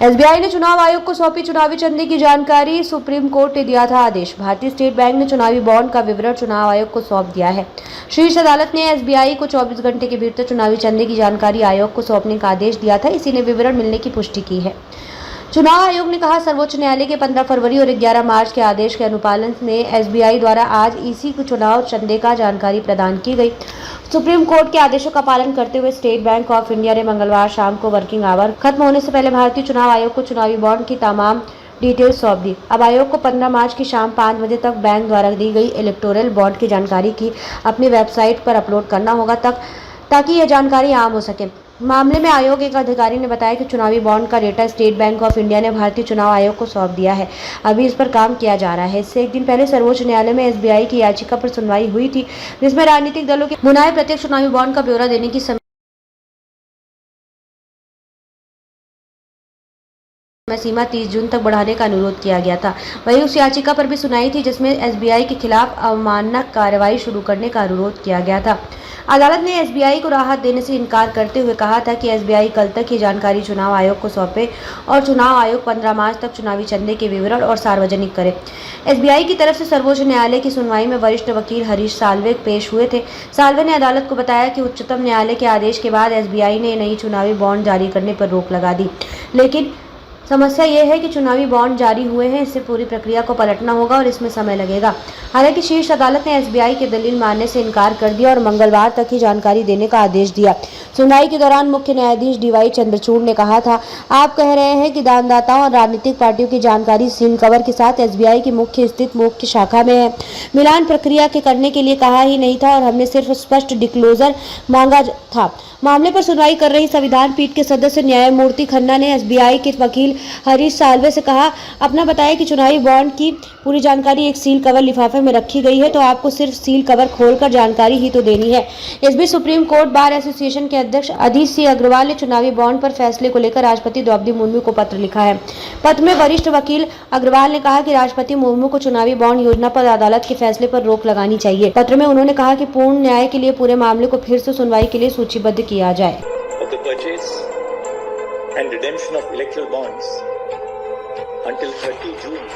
SBI ने चुनाव आयोग को सौंपी चुनावी चंदे की जानकारी। सुप्रीम कोर्ट ने दिया था आदेश। भारतीय स्टेट बैंक ने चुनावी बॉन्ड का विवरण चुनाव आयोग को सौंप दिया है। शीर्ष अदालत ने एसबीआई को 24 घंटे के भीतर चुनावी चंदे की जानकारी आयोग को सौंपने का आदेश दिया था। इसी ने विवरण मिलने की पुष्टि की है। चुनाव आयोग ने कहा, सर्वोच्च न्यायालय के 15 फरवरी और 11 मार्च के आदेश के अनुपालन में एसबीआई द्वारा आज ईसी को चुनाव चंदे का जानकारी प्रदान की गई। सुप्रीम कोर्ट के आदेशों का पालन करते हुए स्टेट बैंक ऑफ इंडिया ने मंगलवार शाम को वर्किंग आवर खत्म होने से पहले भारतीय चुनाव आयोग को चुनावी बॉन्ड की तमाम डिटेल्स सौंप दी। अब आयोग को 15 मार्च की शाम 5 बजे तक बैंक द्वारा दी गई इलेक्टोरल बॉन्ड की जानकारी की अपनी वेबसाइट पर अपलोड करना होगा ताकि यह जानकारी आम हो सके। मामले में आयोग एक अधिकारी ने बताया कि चुनावी बॉन्ड का data state bank of India ने भारतीय चुनाव आयोग को सौंप दिया है। अभी इस पर काम किया जा रहा है। इससे एक दिन पहले सर्वोच्च न्यायालय में एसबीआई की याचिका पर सुनवाई हुई थी, जिसमें राजनीतिक दलों के मुनाए प्रत्येक चुनावी बॉन्ड का ब्यौरा देने की समय सीमा 30 जून तक बढ़ाने का अनुरोध किया गया था। वहीं उस याचिका पर भी सुनाई थी जिसमें एसबीआई के खिलाफ अवमानना कार्रवाई शुरू करने का अनुरोध किया गया था। अदालत ने एसबीआई को राहत देने से इनकार करते हुए कहा था कि एसबीआई कल तक ये जानकारी चुनाव आयोग को सौंपे और चुनाव आयोग 15 मार्च तक चुनावी चंदे के विवरण और सार्वजनिक करे। एसबीआई की तरफ से सर्वोच्च न्यायालय की सुनवाई में वरिष्ठ वकील हरीश साल्वे पेश हुए थे। साल्वे ने अदालत को बताया कि उच्चतम न्यायालय के आदेश के बाद एसबीआई ने नई चुनावी बॉन्ड जारी करने पर रोक लगा दी, लेकिन समस्या ये है कि चुनावी बॉन्ड जारी हुए हैं, इससे पूरी प्रक्रिया को पलटना होगा और इसमें समय लगेगा। हालांकि शीर्ष अदालत ने एसबीआई के दलील मानने से इनकार कर दिया और मंगलवार तक ही जानकारी देने का आदेश दिया। सुनवाई के दौरान मुख्य न्यायाधीश डीवाई चंद्रचूड़ ने कहा था, आप कह रहे हैं कि दानदाताओं और राजनीतिक पार्टियों की जानकारी सील कवर के साथ एसबीआई की मुख्य शाखा में है। मिलान प्रक्रिया के करने के लिए कहा ही नहीं था और हमने सिर्फ स्पष्ट डिस्क्लोजर मांगा था। मामले पर सुनवाई कर रही संविधान पीठ के सदस्य न्यायमूर्ति खन्ना ने एसबीआई के वकील हरीश साल्वे से कहा, अपना बताया कि चुनावी बॉन्ड की पूरी जानकारी एक सील कवर लिफाफे में रखी गई है, तो आपको सिर्फ सील कवर खोलकर जानकारी ही तो देनी है। इस बीच सुप्रीम कोर्ट बार एसोसिएशन के अध्यक्ष अधीश सिंह अग्रवाल ने चुनावी बॉन्ड पर फैसले को लेकर राष्ट्रपति द्रौपदी मुर्मू को पत्र लिखा है। पत्र में वरिष्ठ वकील अग्रवाल ने कहा कि राष्ट्रपति मुर्मू को चुनावी बॉन्ड योजना पर अदालत के फैसले पर रोक लगानी चाहिए। पत्र में उन्होंने कहा कि पूर्ण न्याय के लिए पूरे मामले को फिर से सुनवाई के लिए सूचीबद्ध किया जाए। And redemption of electoral bonds until 30 June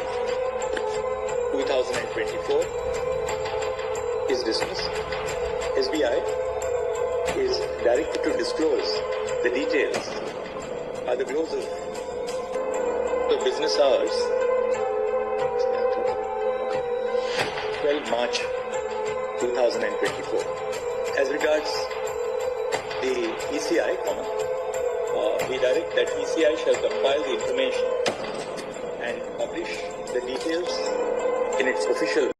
2024 is dismissed. SBI is directed to disclose the details at the close of the business hours 12 March 2024. As regards the ECI, we direct that ECI shall compile the information and publish the details in its official